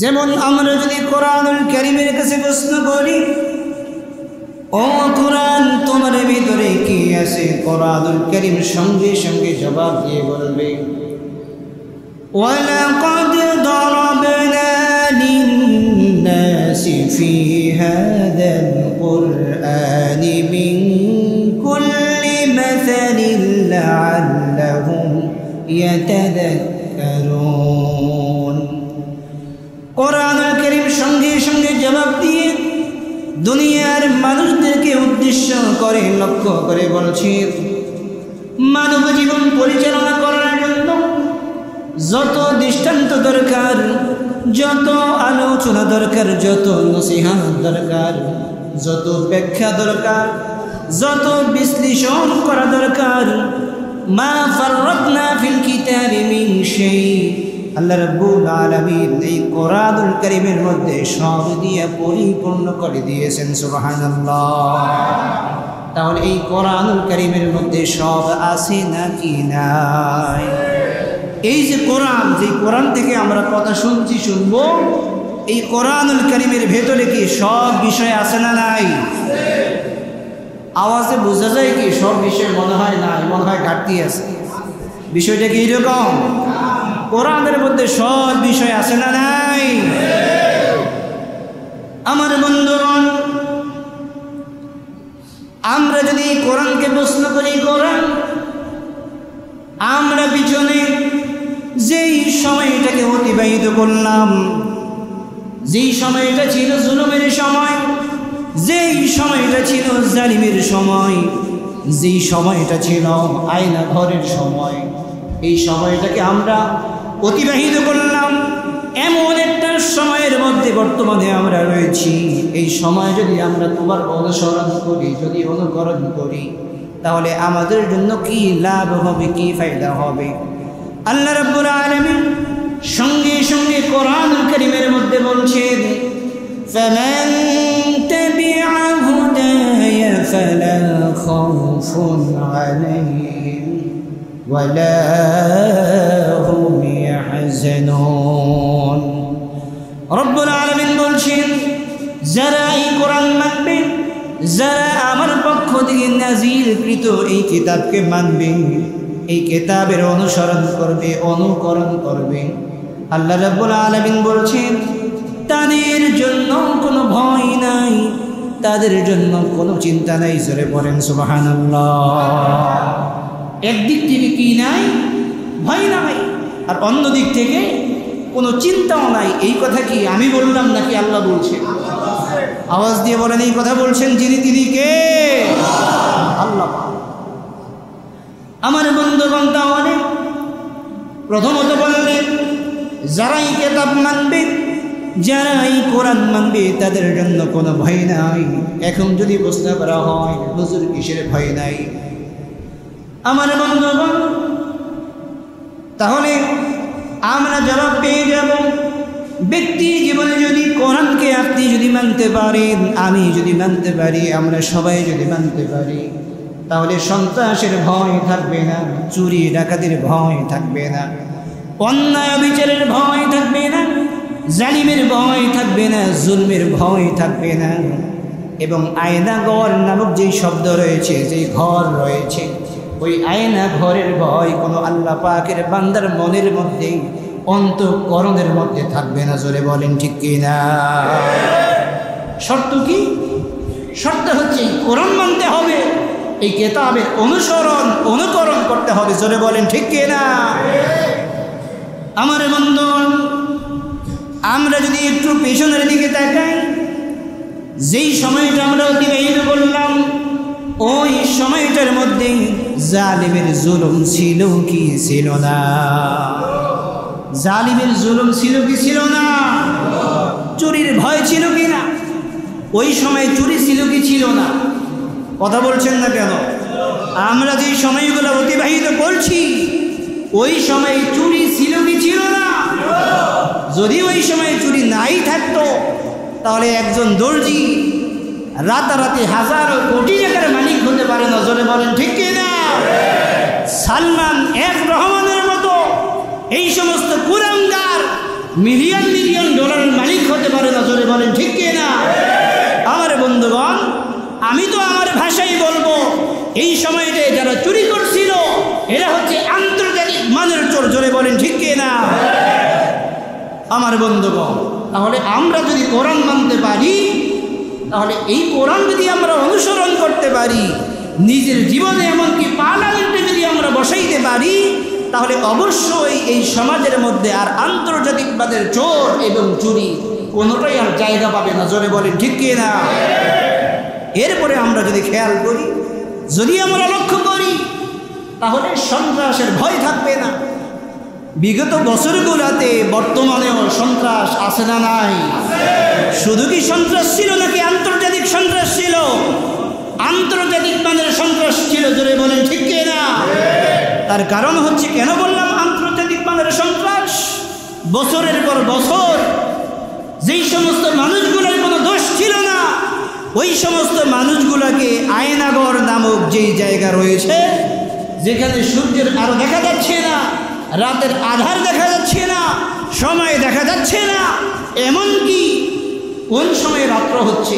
যেমন আমরা যদি কোরআনুল কারীমের কাছে প্রশ্ন করি, ও কোরআন তোমার ভিতরে কি আছে, কোরআনুল কারীম সঙ্গে সঙ্গে জবাব দিয়ে বলবে, ওয়ালাকাদ দারাবনা লিন-নাসি ফি হাযাল কুরআনি মিন কুল্লি মাসালিন লাআল্লাহুম ইয়াতাযাক্কারুন। কোরআনুল কারীম সঙ্গে সঙ্গে জবাব দিয়ে দুনিয়ার মানুষদেরকে উদ্দেশ্য করে লক্ষ্য করে বলছে, মানব জীবন পরিচালনা করার জন্য যত দৃষ্টান্ত দরকার, যত আলোচনা দরকার, যত নসিহত দরকার, যত ব্যাখ্যা দরকার, যত বিশ্লেষণ করা দরকার, মা ফাররাতনা ফিল কিতাবি মিন শাই, আল্লাহ রাব্বুল আলামিন এই কোরআনুল কারীমের মধ্যে সব দিয়ে পরিপূর্ণ করে দিয়েছেন। সুবহানাল্লাহ। তাহলে এই কোরআনুল কারীমের মধ্যে সব আছে নাকি নাই? এই যে কোরআন, যে কোরআন থেকে আমরা কথা শুনছি শুনবো, এই কোরআনুল কারীমের ভেতরে কি সব বিষয় আছে না নাই? আওয়াজে বোঝা যায় কি সব বিষয়? মনে হয় নাই, মনে হয় ঘাটতি আছে। বিষয়টা কি এরকম? কোরআনের মধ্যে সব বিষয় আছে না নাই? আমার বন্ধুগণ, আমরা যদি কোরআনকে প্রশ্ন করি, কোরআন আমরা পিছনে যেই সময়টাকে অতিবাহিত করলাম, যেই সময়টা ছিল জুলুমের সময়, যেই সময়টা ছিল জালিমের সময়, যেই সময়টা ছিল আয়না ঘরের সময়, এই সময়টাকে আমরা অতিবাহিত করলাম। এমন একটা সময়ের মধ্যে বর্তমানে আমরা রয়েছি। এই সময় যদি আমরা তোমার অনুসরণ করি, যদি অনুকরণ করি, তাহলে আমাদের জন্য কি লাভ হবে, কি ফায়দা হবে? আল্লাহ রাব্বুল আলামিন সঙ্গে সঙ্গে কোরআনুল কারীমের মধ্যে বলছেন, ফামান তাবিআ হুদায়া ফালা খাউফুন আলাইহিম ওয়ালা হুম ইয়াহজানুন। রব্বুল আলামিন বলছেন, যারা এই কোরআন মানবে, যারা আমার পক্ষ থেকে নাযিলকৃত এই কিতাবকে মানবে, এই কিতাবের অনুসরণ করবে, অনুকরণ করবে, আল্লাহ রাব্বুল আলামিন বলছেন তাদের জন্য কোনো ভয় নাই, তাদের জন্য কোনো চিন্তা নাই। জোরে পড়েন সুবহানাল্লাহ। একদিক থেকে কি নাই? ভয় নাই। আর অন্য দিক থেকে কোনো চিন্তাও নাই। এই কথা কি আমি বললাম নাকি আল্লাহ বলছেন? আওয়াজ দিয়ে বলেন, এই কথা বলছেন যিনি, তিনি কে? আল্লাহ। আমার বন্ধুগণ, তাহলে প্রথমত বললেন যারা এই কিতাব মানবে, যারা এই কোরআন মানবে, তাদের জন্য কোনো ভয় নাই। এখন যদি প্রশ্ন করা হয়, হুজুর কিসের ভয় নাই? আমার বন্ধুগণ, তাহলে আমরা জবাব পেয়ে যাব, ব্যক্তি জীবনে যদি কোরআনকে আপনি যদি মানতে পারেন, আমি যদি মানতে পারি, আমরা সবাই যদি মানতে পারি, তাহলে সন্ত্রাসের ভয় থাকবে না, চুরি ডাকাতির ভয় থাকবে না, অন্যায় বিচারের ভয় থাকবে না, জালিমের ভয় থাকবে না, জুলমের ভয় থাকবে না। এবং আয়না ঘর নামক যেই শব্দ রয়েছে, যেই ঘর রয়েছে, ওই আয়না ঘরের ভয় কোনো আল্লাহ পাকের বান্দার মনের মধ্যে, অন্তঃকরণের মধ্যে থাকবে না। জোরে বলেন ঠিক কিনা? শর্ত কি? শর্ত হচ্ছে কোরআন মানতে হবে, এই কিতাবের অনুসরণ অনুকরণ করতে হবে। জোরে বলেন ঠিক কিনা? আমার বন্ধু, আমরা যদি একটু পেছনের দিকে তাকাই, যেই সময়টা আমরা অতিবাহিত করলাম, ওই সময়টার মধ্যে জালিমের জুলুম ছিল কি ছিল না? জালিমের জুলুম ছিল কি ছিল না? চুরির ভয় ছিল কি না? ওই সময় চুরি ছিল কি ছিল না? কথা বলছেন না কেন? আমরা যে সময়গুলো অতিবাহিত করছি, ওই সময় চুরি ছিল কি ছিল না? যদি ওই সময় চুরি নাই থাকতো, তাহলে একজন দর্জি রাতারাতি হাজারো কোটি টাকার মালিক হতে পারে না। জোরে বলেন ঠিক কিনা? সালমান এফ রহমানের মতো এই সমস্ত কুলাঙ্গার মিলিয়ন মিলিয়ন ডলারের আমি তো আমার ভাষাই বলবো, এই সময়তে যারা চুরি করছিল এরা হচ্ছে আন্তর্জাতিক মানের চোর। জোরে বলেন ঠিক কিনা? আমার বন্ধুগণ, তাহলে আমরা যদি কোরআন মানতে পারি, তাহলে এই কোরআন যদি আমরা অনুসরণ করতে পারি, নিজের জীবনে এমনকি পার্লামেন্টে যদি আমরা বসাইতে পারি, তাহলে অবশ্যই এই সমাজের মধ্যে আর আন্তর্জাতিকবাদের চোর এবং চুরি কোনোটাই আর জায়গা পাবে না। জোরে বলেন ঠিক কিনা? এরপরে আমরা যদি খেয়াল করি, যদি আমরা লক্ষ্য করি, তাহলে সন্ত্রাসের ভয় থাকবে না। বিগত বছরগুলোতে বর্তমানেও সন্ত্রাস আছে না নাই? শুধু কি সন্ত্রাস ছিল নাকি আন্তর্জাতিক সন্ত্রাস ছিল? আন্তর্জাতিক মানের সন্ত্রাস ছিল। জোরে বলেন ঠিক কিনা? তার কারণ হচ্ছে, কেন বললাম আন্তর্জাতিক মানের সন্ত্রাস? বছরের পর বছর যেই সমস্ত মানুষগুলোর কোনো দোষ ছিল না, ওই সমস্ত মানুষগুলোকে আয়নাগর নামক যেই জায়গা রয়েছে, যেখানে সূর্যের আলো দেখা যাচ্ছে না, রাতের আধার দেখা যাচ্ছে না, সময় দেখা যাচ্ছে না, এমনকি কোন সময় রাত্র হচ্ছে,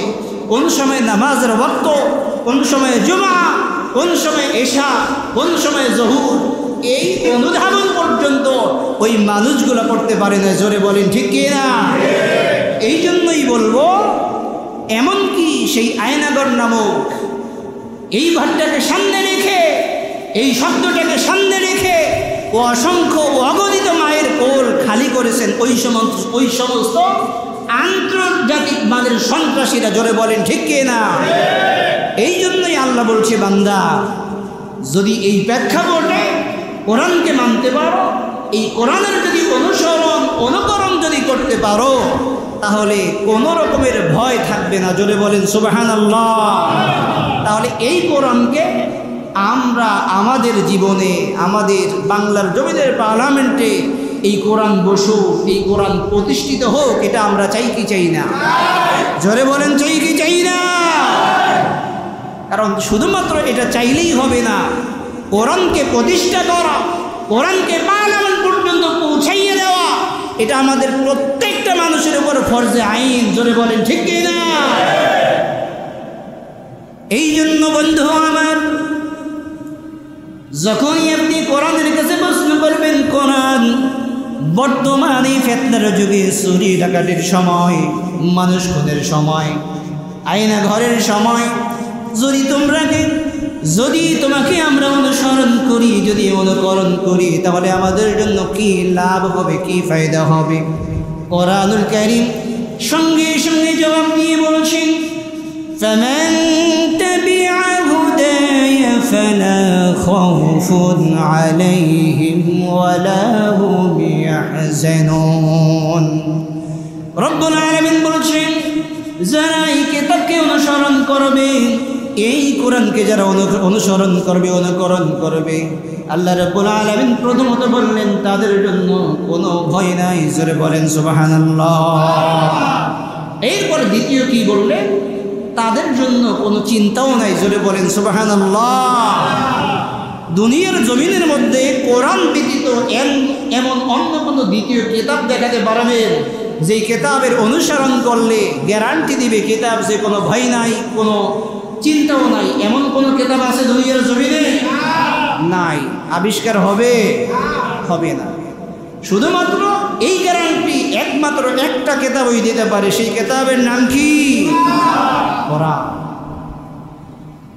কোন সময় নামাজের ওয়াক্ত, কোন সময় জুমা, কোন সময় এশা, কোন সময় জহুর, এই অনুধাবন পর্যন্ত ওই মানুষগুলো করতে পারে না। জোরে বলেন ঠিক কিনা? এই জন্যই বলবো, এমনকি সেই আয়নাগর নামক এই ঘরটাকে সামনে রেখে, এই শব্দটাকে সামনে রেখে ও অসংখ্য অগণিত মায়ের কোল খালি করেছেন ওই সমস্ত আন্তর্জাতিক মানের সন্ত্রাসীরা। জোরে বলেন ঠিক কিনা? এই জন্যই আল্লাহ বলছে, বান্দা যদি এই প্রেক্ষাপটে কোরআনকে মানতে পারো, এই কোরআনের যদি অনুকরণ যদি করতে পারো, তাহলে কোনো রকমের ভয় থাকবে না। জোরে বলেন সুবহানাল্লাহ। তাহলে এই কোরআনকে আমরা আমাদের জীবনে, আমাদের বাংলার জমিনের পার্লামেন্টে এই কোরআন বসুক, এই কোরআন প্রতিষ্ঠিত হোক, এটা আমরা চাই কি চাই না? জোরে বলেন চাই কি চাই না? কারণ শুধুমাত্র এটা চাইলেই হবে না, কোরআনকে প্রতিষ্ঠা করা, কোরআনকে পার্লামেন্ট পর্যন্ত পৌঁছাইয়ে দেওয়া, এটা আমাদের প্রত্যেকটা মানুষের উপর ফরজে আইন। জোরে বলেন ঠিক কি না? এই জন্য বন্ধু আমার, যখনই আপনি কোরআনের কাছে প্রশ্ন করবেন, কোরআন বর্তমানে ফিতনার যুগে, চুরি ডাকাতির সময়, মানুষ খুনের সময়, আয়না ঘরের সময়, যদি তোমাকে আমরা অনুসরণ করি, যদি অনুকরণ করি, তাহলে আমাদের জন্য কি লাভ হবে, কি ফায়দা হবে? কোরআনুল কারীম সঙ্গে সঙ্গে জবাব দিয়ে বলছেন, ফামান তাবিআ হুদায়া ফালা খাউফুন আলাইহিম ওয়ালা হুম ইয়াহজানুন। রব্বুল আলামিন বলছেন, যারা এই কিতাবকে অনুসরণ করবে, এই কোরআনকে যারা অনুসরণ করবে, অনুকরণ করবে, আল্লাহ রাব্বুল আলামিন প্রথমত বললেন তাদের জন্য কোনো ভয় নাই। জোরে বলেন সুবহানাল্লাহ। এরপর দ্বিতীয় কি বললেন? তাদের জন্য কোনো চিন্তাও নাই। জোরে বলেন সুবহানাল্লাহ। দুনিয়ার জমিনের মধ্যে কোরআন ব্যতীত এমন অন্য কোনো দ্বিতীয় কিতাব দেখাতে পারবেন যেই কিতাবের অনুসরণ করলে গ্যারান্টি দিবে কিতাব যে কোনো ভয় নাই, কোনো চিন্তাও নাই, এমন কোনো কিতাব আছে দুনিয়ার জমিনে? নাই। আবিষ্কার হবে না। শুধুমাত্র এই গ্যারান্টি একমাত্র একটা কিতাবই দিতে পারে, সেই কিতাবের নাম কি? কোরআন।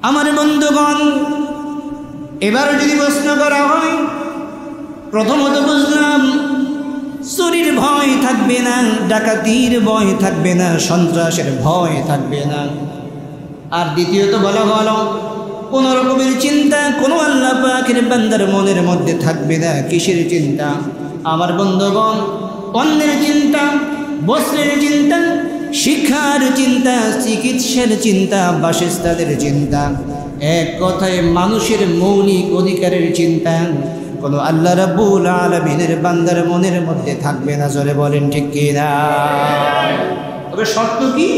আমার বন্ধুগণ, এবার যদি প্রশ্ন করা হয়, প্রথমত বুঝলাম চুরির ভয় থাকবে না, ডাকাতির ভয় থাকবে না, সন্ত্রাসের ভয় থাকবে না। আর দ্বিতীয়ত বলা হলো, কোনো রকমের চিন্তা কোনো আল্লাহ পাকের বান্দার মনের মধ্যে থাকবে না। কিসের চিন্তা? আমার বন্ধুগণ, অন্যের চিন্তা, বস্ত্রের চিন্তা, শিক্ষার চিন্তা, চিকিৎসার চিন্তা, বাসস্থানের চিন্তা, এক কথায় মানুষের মৌলিক অধিকারের চিন্তা কোনো আল্লাহ রাব্বুল আলামিনের বান্দার মনের মধ্যে থাকবে না। জোরে বলেন ঠিক কিনা? তবে শর্ত কি?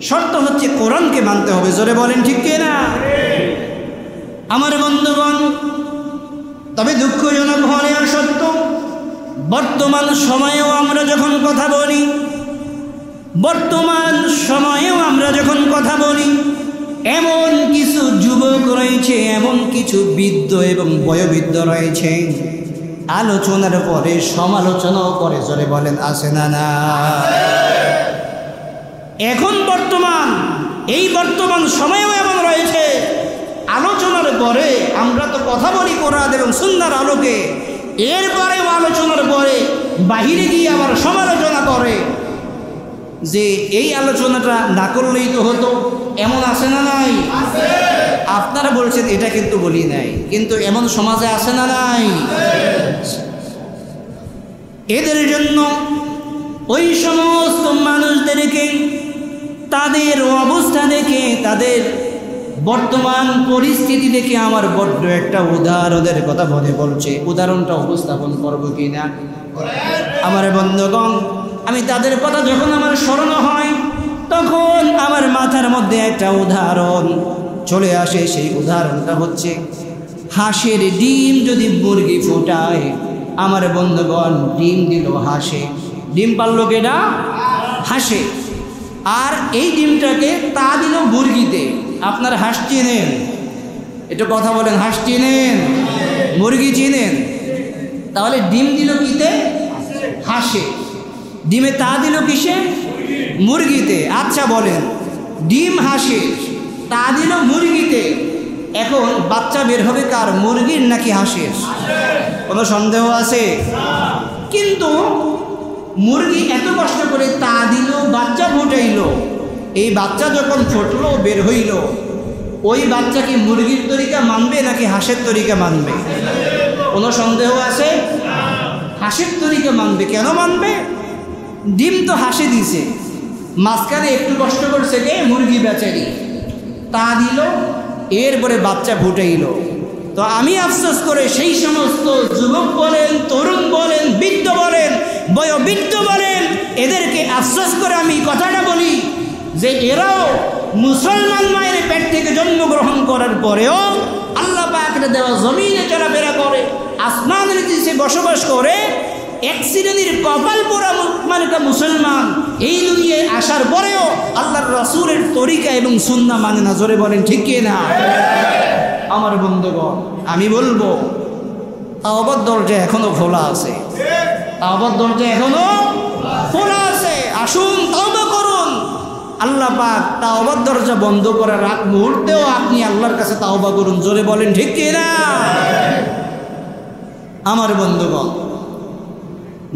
শর্ত হচ্ছে কোরআনকে মানতে হবে। জোরে বলেন ঠিক কিনা? আমার বন্ধুগণ, তবে দুঃখজনক হলেও সত্য, বর্তমান সময়েও আমরা যখন কথা বলি, এমন কিছু যুবক রয়েছে, এমন কিছু বৃদ্ধ এবং বয়োবৃদ্ধ রয়েছে, আলোচনার পরে সমালোচনাও করে, জোরে বলেন আছে না না? এখন এই বর্তমান সময়েও এমন রয়েছে, আলোচনার পরে আমরা তো কথা বলি কোরআন এবং সুন্নাহর আলোকে, এরপরেও আলোচনার পরে বাহিরে গিয়ে আবার সমালোচনা করে যে এই আলোচনাটা না করলেই তো হতো। এমন আছে না নাই? আপনারা বলছেন এটা, কিন্তু বলি নাই, কিন্তু এমন সমাজে আছে না নাই? এদের জন্য ওই সমস্ত মানুষদেরকে তাদের অবস্থা দেখে, তাদের বর্তমান পরিস্থিতি দেখে আমার বড্ড একটা উদাহরণের কথা মনে পড়ছে। উদাহরণটা উপস্থাপন করবো কিনা আমার বন্ধুগণ? আমি তাদের কথা যখন আমার স্মরণ হয় তখন আমার মাথার মধ্যে একটা উদাহরণ চলে আসে। সেই উদাহরণটা হচ্ছে হাঁসের ডিম যদি মুরগি ফোটায়, আমার বন্ধুগণ ডিম দিল হাঁসে, ডিম পারলো কেনা? হাঁসে। আর এই ডিমটাকে তা দিল মুরগিতে। আপনার হাঁস চিনেন? একটু কথা বলেন, হাঁস চিনেন? মুরগি চিনেন? তাহলে ডিম দিল কিতে? হাঁসে। ডিমে তা দিল কিসে? মুরগিতে। আচ্ছা বলেন, ডিম হাঁসে, তা দিল মুরগিতে, এখন বাচ্চা বের হবে কার? মুরগির নাকি হাঁসের? কোনো সন্দেহ আছে? কিন্তু মুরগি এত কষ্ট করে তা দিল, বাচ্চা ফুটাইল, এই বাচ্চা যখন ফুটলো বের হইল, ওই বাচ্চা কি মুরগির তরিকা মানবে নাকি হাঁসের তরিকা মানবে? কোনো সন্দেহ আছে? হাঁসের তরিকা মানবে। কেন মানবে? ডিম তো হাঁসে দিছে, মাঝখানে একটু কষ্ট করছে কে? মুরগি বেচারি, তা দিল, এরপরে বাচ্চা ফুটাইল। তো আমি আফসোস করে সেই সমস্ত যুবক বলেন, তরুণ বলেন, বৃদ্ধ বলেন, বয়োবৃদ্ধ বলেন, এদেরকে আফসোস করে আমি কথাটা বলি যে এরাও মুসলমান মায়ের পেট থেকে জন্মগ্রহণ করার পরেও আল্লাহ পাকের দেওয়া জমিনে চলাফেরা করে, আসমানের নিচে বসবাস করে, এক শ্রেণীর কপাল পোড়া মুসলমান এই দুনিয়ায় আসার পরেও আল্লাহর রাসূলের তরিকা এবং সুন্নাহ মানে না। জোরে বলেন ঠিক কি না? আমার বন্ধুগণ, আমি বলবো তাওবার দরজা এখনো খোলা আছে, তাওবার দরজা এখনো খোলা আছে। আসুন তওবা করুন। আল্লাহ পাক তাওবার দরজা বন্ধ করার আগ মুহূর্তেও আপনি আল্লাহর কাছে তাওবা করুন। জোরে বলেন ঠিক কি না? আমার বন্ধুগণ,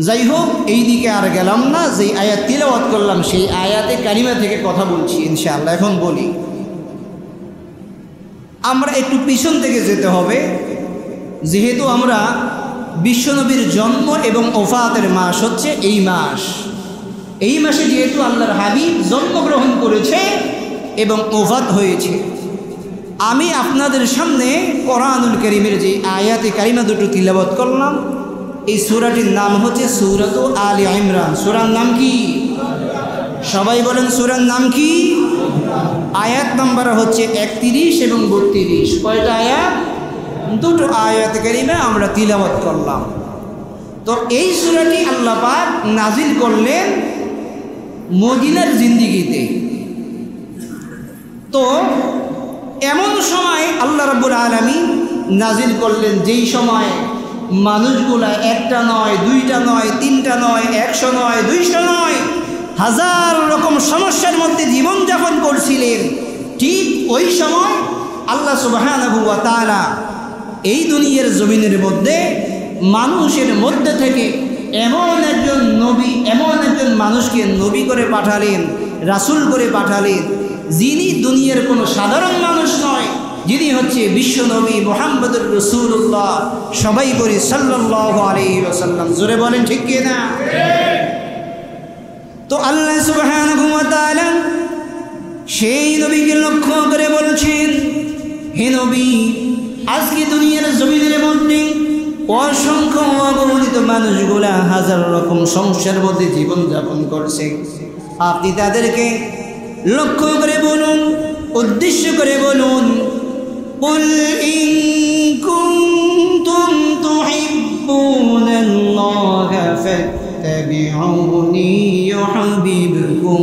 যাই হোক, এই দিকে আর গেলাম না। যেই আয়াত তিলাওয়াত করলাম সেই আয়াতে কারিমা থেকে কথা বলছি ইনশাআল্লাহ। এখন বলি, আমরা একটু পিছন থেকে যেতে হবে, যেহেতু আমরা বিশ্বনবীর জন্ম এবং ওফাতের মাস হচ্ছে এই মাস। এই মাসে যেহেতু আল্লাহর হাবিব জন্মগ্রহণ করেছে এবং ওফাত হয়েছে, আমি আপনাদের সামনে কোরআনুল কারীমের যে আয়াতে কারিমা দুটো তিলাওয়াত করলাম, এই সূরাটির নাম হচ্ছে সূরাতু আলে ইমরান। সূরার নাম কি? সবাই বলেন, সূরার নাম কি? আয়াত নাম্বার হচ্ছে 31 এবং 32। কয়টা আয়াত? দুটো আয়াত কারিমা আমরা তিলাওয়াত করলাম। তো এই সূরাটি আল্লাহ পাক নাজিল করলেন মদিনার জিন্দেগিতে। তো এমন সময় আল্লাহ রাব্বুল আলামিন নাজিল করলেন যেই সময় মানুষগুলা একটা নয়, দুইটা নয়, তিনটা নয়, 100 নয়, 200 নয়, হাজার রকম সমস্যার মধ্যে জীবনযাপন করছিলেন। ঠিক ওই সময় আল্লাহ সুবহানাহু ওয়া তাআলা এই দুনিয়ার জমিনের মধ্যে মানুষের মধ্যে থেকে এমন একজন নবী, এমন একজন মানুষকে নবী করে পাঠালেন, রাসূল করে পাঠালেন, যিনি দুনিয়ার কোনো সাধারণ মানুষ নয়, যিনি হচ্ছে বিশ্ব নবী মুহাম্মদুর রাসূলুল্লাহ। সবাই বলি সাল্লাল্লাহু আলাইহি ওয়াসাল্লাম। জোরে বলেন ঠিক কি না? তো আল্লাহ সুবহানাহু ওয়া তাআলা সেই নবীকে লক্ষ্য করে বলছেন, হে নবী, আজকে দুনিয়ার জমিনের মধ্যে অসংখ্য অগণিত মানুষগুলা হাজার রকম সমস্যার মধ্যে জীবনযাপন করছে, আপনি তাদেরকে লক্ষ্য করে বলুন, উদ্দেশ্য করে বলুন, কুল ইন কুনতুম তুহিব্বুনাল্লাহ ফাত্তাবিউনি ইউহিব্বুকুমুল্লাহ।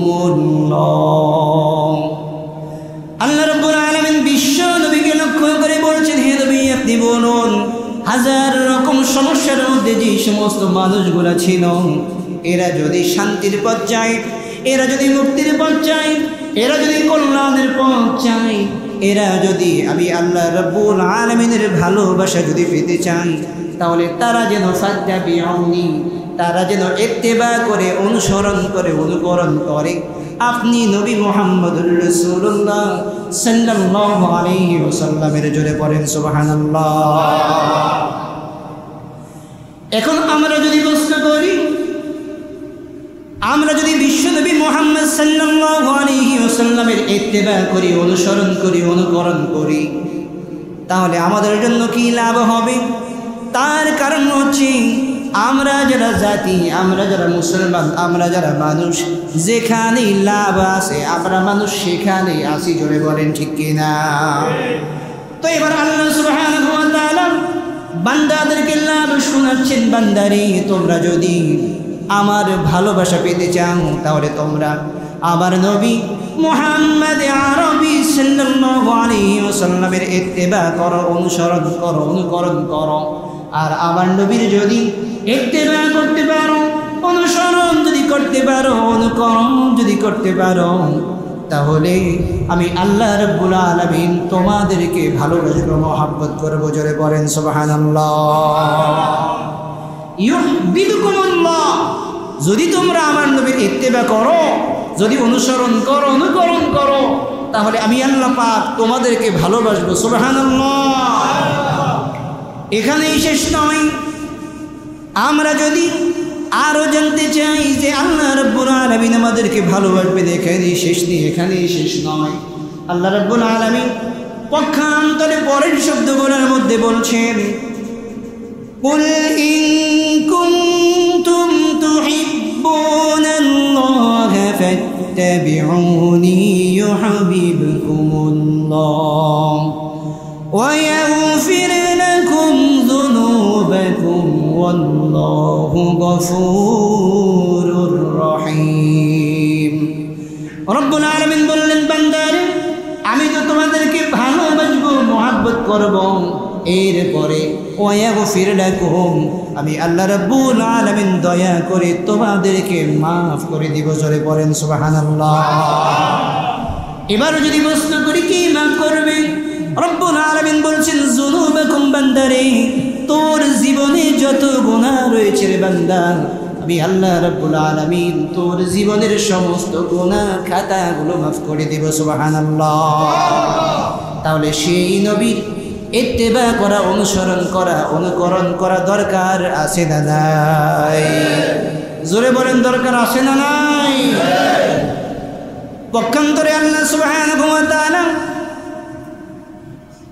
আল্লাহ রাব্বুল বলুন, হাজার রকম সমস্যার মধ্যে যে সমস্ত মানুষগুলো ছিল, এরা যদি শান্তির পথ চায়, এরা যদি মুক্তির পথ চায়, এরা যদি কল্যাণের পথ চায়, এরা যদি আমি আল্লাহ রাব্বুল আলামিনের ভালোবাসা যদি পেতে চান, তাহলে তারা যেন ফাত্তাবিউনি, তারা যেন ইত্তেবা করে, অনুসরণ করে, অনুকরণ করে আপনি নবী মুহাম্মদুর রাসূলুল্লাহ সাল্লাল্লাহু আলাইহি ওয়াসাল্লামের জোরে পড়েন সুবহানাল্লাহ। এখন আমরা যদি প্রশ্ন করি, আমরা যদি বিশ্বনবী মুহাম্মদ সাল্লাল্লাহু আলাইহি ওয়াসাল্লামের ইত্তেবা করি, অনুসরণ করি, অনুকরণ করি, তাহলে আমাদের জন্য কি লাভ হবে? তার কারণ হচ্ছে আমরা যারা জাতি, আমরা যারা মুসলমান, আমরা যারা মানুষ, যেখানেই লাভ আছে আমরা মানুষ সেখানেই আসি, জোরে বলেন ঠিক কিনা? তো এবার আল্লাহ সুবহানাহু ওয়া তাআলা বান্দাদেরকে লাভ শোনাচ্ছেন, বান্দারে তোমরা যদি আমার ভালোবাসা পেতে চাও, তাহলে তোমরা আমার নবী মুহাম্মদ আরবি সাল্লাল্লাহু আলাইহি ওয়াসাল্লামের ইত্তেবা করো, অনুসরণ করো, অনুকরণ করো। আর আমার নবীর যদি ইত্তেবা করতে পারো, অনুসরণ যদি করতে পারো, অনুকরণ যদি করতে পারো, তাহলে আমি আল্লাহ রাব্বুল আলামিন তোমাদেরকে ভালোবাসবো, মহব্বত করবো, জোরে বলেন সুবহানাল্লাহ। ইউহিব্বুকুমুল্লাহ, যদি তোমরা আমার নবীর ইত্তেবা করো, যদি অনুসরণ করো, অনুকরণ করো, তাহলে আমি আল্লাহ পাক তোমাদেরকে ভালোবাসবো, সুবহানাল্লাহ। এখানেই শেষ নয়, আমরা যদি আরো জানতে চাই যে আল্লাহ রাব্বুল আলামিন আমাদেরকে ভালোবাসবেন, এখানেই শেষ নেই, এখানেই শেষ নয়। আল্লাহ রাব্বুল আলামিন পক্ষান্তরে পরের শব্দগুলোর মধ্যে বলছেন, কুল ইন কুনতুম তুহিব্বুনাল্লাহ ফাত্তাবিউনি ইউহিব্বুকুমুল্লাহ ওয়া ইয়াগফির লাকুম যুনুবাকুম ওয়াল্লাহু গফুরুর রহিম। রব্বুল আলামিন বললেন, বান্দারে আমি তো তোমাদেরকে ভালোবাসবো, মহব্বত করব, এরপরে ওয়াগফির লাকুম, আমি আল্লাহ রাব্বুল আলামিন দয়া করে তোমাদেরকে মাফ করে দিব, জোরে পড়েন সুবহানাল্লাহ। এবারও যদি প্রশ্ন করি কি মাফ করবে, রব্বুল আলামিন বলছেন, যুনুবাকুম, বান্দারে তোর জীবনে যত গুনাহ রয়েছে রে বান্দা, আমি আল্লাহ রাব্বুল আলামিন তোর জীবনের সমস্ত গুনাহ খাতাগুলো মাফ করে দিব, সুবহানাল্লাহ। তাহলে সেই নবীর ইত্তেবা করা, অনুসরণ করা, অনুকরণ করা দরকার আছে না নাই? জোরে বলেন, দরকার আছে না নাই? পক্ষান্তরে আল্লাহ সুবহানাহু ওয়া তাআলা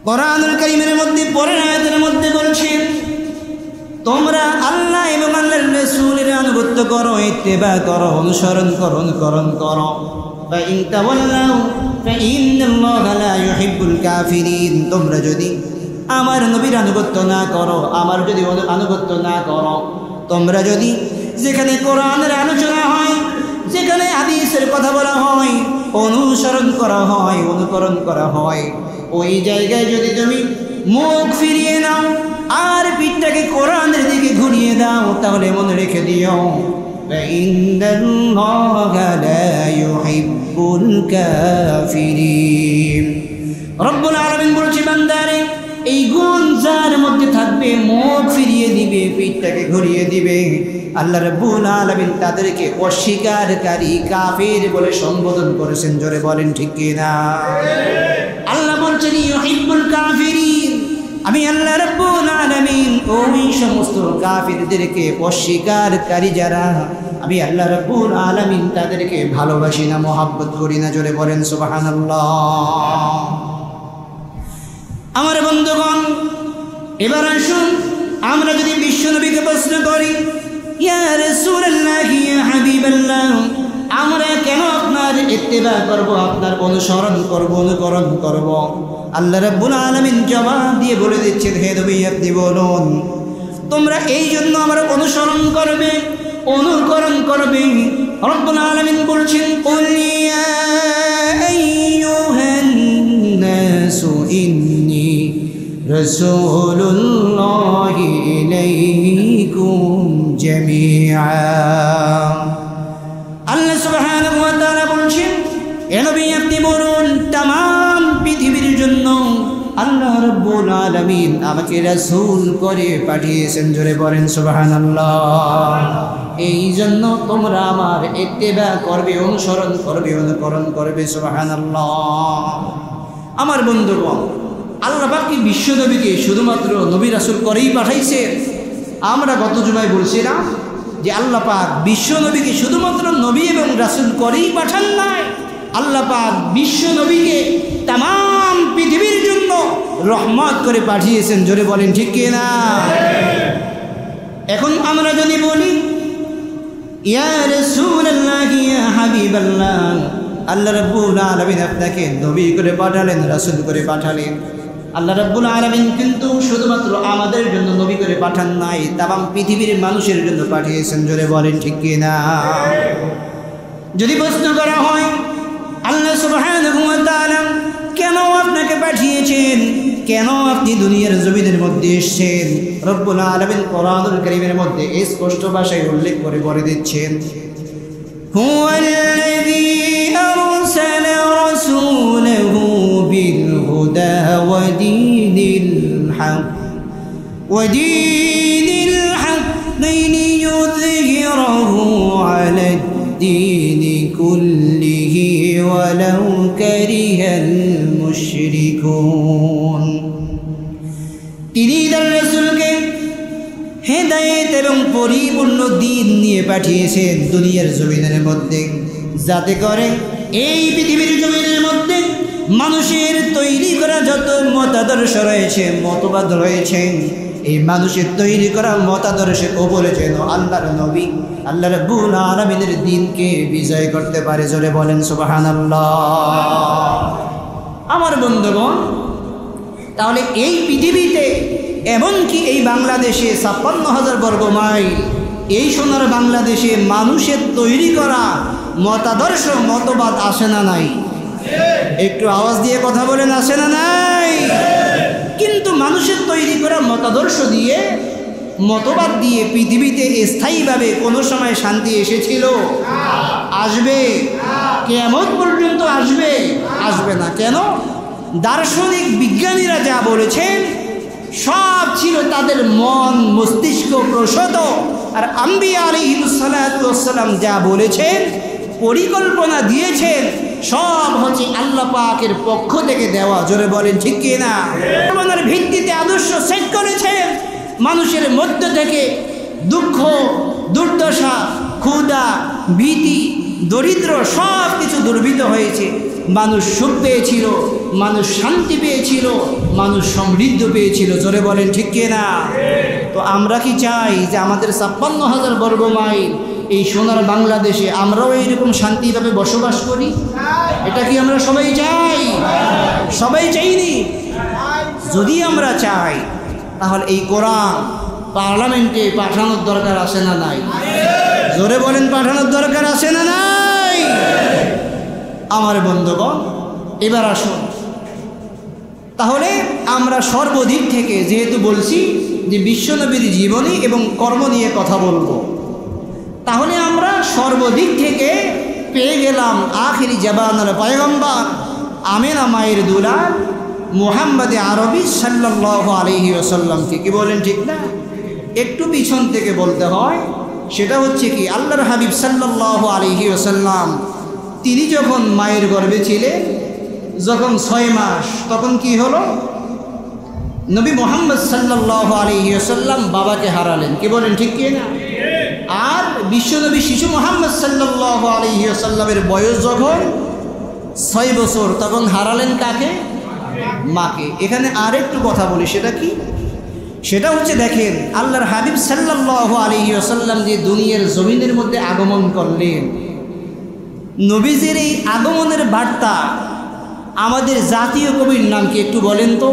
কোরআনুল কারীমের মধ্যে পরের আয়াতের মধ্যে বলছেন, তোমরা আল্লাহ এবং আল্লাহর রাসূলের আনুগত্য করো, ইত্তেবা করো, অনুসরণ করো, অনুকরণ করো। ফাইন তাওয়াল্লাউ ফাইন্নাল্লাহা লা ইউহিব্বুল কাফিরিন, তোমরা যদি আমার নবীর আনুগত্য না করো, আমার যদি আনুগত্য না করো, তোমরা যদি যেখানে কোরআনের আলোচনা হয়, যেখানে হাদিসের কথা বলা হয়, অনুসরণ করা হয়, অনুকরণ করা হয়, ওই জায়গায় যদি তুমি মুখ ফিরিয়ে নাও আর পিঠটাকে কোরআনের দিকে ঘুরিয়ে দাও, তাহলে মনে রেখে দিও, ইন্নাল্লাহা লা ইউহিব্বুল কাফিরিন। রব্বুল আলামিন বলছে, বান্দারে এই গুণ যার মধ্যে থাকবে, মুখ ফিরিয়ে দিবে, পিঠটাকে ঘুরিয়ে দিবে, আল্লাহ রাব্বুল আলামিন তাদেরকে অস্বীকারী, কাফির বলে সম্বোধন করেছেন, জোরে বলেন ঠিক কিনা? আল্লাহ বলছেন, ইউহিব্বুল কাফিরিন, আমি আল্লাহ রাব্বুল আলামিন ওই সমস্ত কাফিরদেরকে, অস্বীকারী যারা, আমি আল্লাহ রাব্বুল আলামিন তাদেরকে ভালোবাসি না, মহব্বত করি না, জোরে বলেন সুবহানাল্লাহ। আমার বন্ধুগণ, এবার আসুন আমরা যদি বিশ্বনবীকে প্রশ্ন করি, ইয়া রাসূলুল্লাহ, ইয়া হাবিবাল্লাহ, আমরা কেন আপনার ইত্তেবা করব, আপনার অনুসরণ করব, অনুকরণ করব? আল্লাহ রাব্বুল আলামিন জবাব দিয়ে বলে দিচ্ছেন, হে নবী আপনি বলুন, তোমরা এই জন্য আমার অনুসরণ করবে, অনুকরণ করবে। রব্বুল আলামিন বলছেন, কুল ইয়া আইয়ুহান নাসু ইন্নী রাসূলুল্লাহি ইলাইকুম জামিআ। আল্লাহ সুবহানাহু ওয়া তাআলা বলছেন, হে নবী আপনি বলুন तमाम পৃথিবীর জন্য আল্লাহ রাব্বুল আলামিন আমাকে রাসূল করে পাঠিয়েছেন। জোরে বলেন সুবহানাল্লাহ। এই জন্য তোমরা আমার ইত্তেবা করবে, অনুসরণ করবে, অনুকরণ করবে। সুবহানাল্লাহ। আমার বন্ধুগণ, আল্লাহ পাক কি বিশ্ব নবীকে শুধুমাত্র নবী রাসূল করেই পাঠাইছে? আমরা গত জুমায় বলছিলাম যে আল্লাহ পাক বিশ্ব নবীকে শুধুমাত্র নবী এবং রাসূল করেই পাঠান নাই, আল্লাহ পাক বিশ্ব নবীকে तमाम পৃথিবীর জন্য রহমত করে পাঠিয়েছেন। জোরে বলেন ঠিক কি না? এখন আমরা যদি বলি ইয়া রাসূলুল্লাহ ইয়া হাবিবাল্লাহ, আল্লাহ রাব্বুল আলামিন আপনাকে নবী করে পাঠালেন, রাসূল করে পাঠালেন। আল্লাহ রাব্বুল আলামিন কিন্তু শুধুমাত্র আমাদের জন্য নবী করে পাঠান নাই, तमाम পৃথিবীর মানুষের জন্য পাঠিয়েছেন। জোরে বলেন ঠিক কি না? যদি প্রশ্ন করা হয় আল্লাহ সুবহানাহু ওয়া তাআলা কেন আপনাকে পাঠিয়েছেন, কেন আপনি দুনিয়ার জমিনের মধ্যে এসেছেন, রব্বুল আলামিন কোরআনুল কারীমের মধ্যে স্পষ্ট ভাষায় উল্লেখ করে বলে দিচ্ছেন, হুয়াল্লাযী আরসালা রাসূলাহু বিল হুদা ওয়া দীনিল হক লিইয়ুযহিরাহু আলাদ দীনি কুল্লিহি ওয়ালাউ কারিহাল মুশরিকুন। তিনি তার রাসূলকে হেদায়েত এবং পরিপূর্ণ দ্বীন নিয়ে পাঠিয়েছেন দুনিয়ার জমিনের মধ্যে, যাতে করে এই পৃথিবীর জমিনের মধ্যে মানুষের তৈরি করা যত মতাদর্শ রয়েছে, মতবাদ রয়েছে, এই মানুষের তৈরি করা মতাদর্শের উপরে যেন আল্লাহর নবী আল্লাহ রাব্বুল আলামিনের দ্বীনকে বিজয় করতে পারে। জোরে বলেন সুবহানাল্লাহ। আমার বন্ধুগণ, তাহলে এই পৃথিবীতে এমনকি এই বাংলাদেশে ৫৬,০০০ বর্গ মাইল এই সোনার বাংলাদেশে মানুষের তৈরি করা মতাদর্শ মতবাদ আসে না নাই? একটু আওয়াজ দিয়ে কথা বলেন, আসে না নাই? কিন্তু মানুষের তৈরি করা মতাদর্শ দিয়ে, মতবাদ দিয়ে পৃথিবীতে স্থায়ীভাবে কোনো সময় শান্তি এসেছিল? আসবে? কিয়ামত পর্যন্ত আসবে? আসবে না। কেন? দার্শনিক বিজ্ঞানীরা যা বলেছেন সব ছিল তাদের মন মস্তিষ্ক প্রসূত, আর আম্বিয়া আলাইহিস সালাতু ওয়াস সালাম যা বলেছেন, পরিকল্পনা দিয়েছেন, সব হচ্ছে আল্লাহ পাকের পক্ষ থেকে দেওয়া। জোরে বলেন ঠিক কি না? পরিকল্পনার ভিত্তিতে আদর্শ সেট করেছেন। মানুষের মধ্য থেকে দুঃখ, দুর্দশা, ক্ষুধা, ভীতি, দরিদ্র সব কিছু দুর্বৃত হয়েছে। মানুষ সুখ পেয়েছিল, মানুষ শান্তি পেয়েছিল, মানুষ সমৃদ্ধ পেয়েছিল। জোরে বলেন ঠিক কি না? তো আমরা কি চাই যে আমাদের ৫৬,০০০ বর্গ মাইল এই সোনার বাংলাদেশে আমরাও এইরকম শান্তিভাবে বসবাস করি? এটা কি আমরা সবাই চাই? সবাই চাইনি। যদি আমরা চাই তাহলে এই কোরআন পার্লামেন্টে পাঠানোর দরকার আছে না নাই? জোরে বলেন, পাঠানোর দরকার আছে না নাই? আমার বন্ধুগণ, এবার আসুন তাহলে আমরা সর্বদিক থেকে, যেহেতু বলছি যে বিশ্বনবীর জীবনী এবং কর্ম নিয়ে কথা বলবো, তাহলে আমরা সর্বদিক থেকে পেয়ে গেলাম আখিরি জাবানের পয়গম্বর আমিনা মায়ের দুলাল মুহাম্মদে আরবি সাল্লাল্লাহু আলাইহি ওয়াসাল্লামকে। কি বলেন ঠিক না? একটু পিছন থেকে বলতে হয়। সেটা হচ্ছে কি, আল্লাহর হাবিব সাল্লাল্লাহু আলাইহি ওয়াসাল্লাম তিনি যখন মায়ের গর্ভে ছিলেন, যখন ৬ মাস, তখন কি হলো? নবী মুহাম্মদ সাল্লাল্লাহু আলাইহি ওয়াসাল্লাম বাবাকে হারালেন। কি বলেন ঠিক কি না? আর বিশ্বনবী শিশু মুহাম্মদ সাল্লাল্লাহু আলাইহি ওয়াসাল্লামের বয়স যখন ৬ বছর, তখন হারালেন কাকে? মাকে। এখানে আরেকটু কথা বলি, সেটা কি? সেটা হচ্ছে, দেখেন আল্লাহর হাবিব সাল্লাল্লাহু আলাইহি ওয়াসাল্লাম যে দুনিয়ার জমিনের মধ্যে আগমন করলেন, নবীজির এই আগমনের বার্তা আমাদের জাতীয় কবির নাম কি একটু বলেন তো?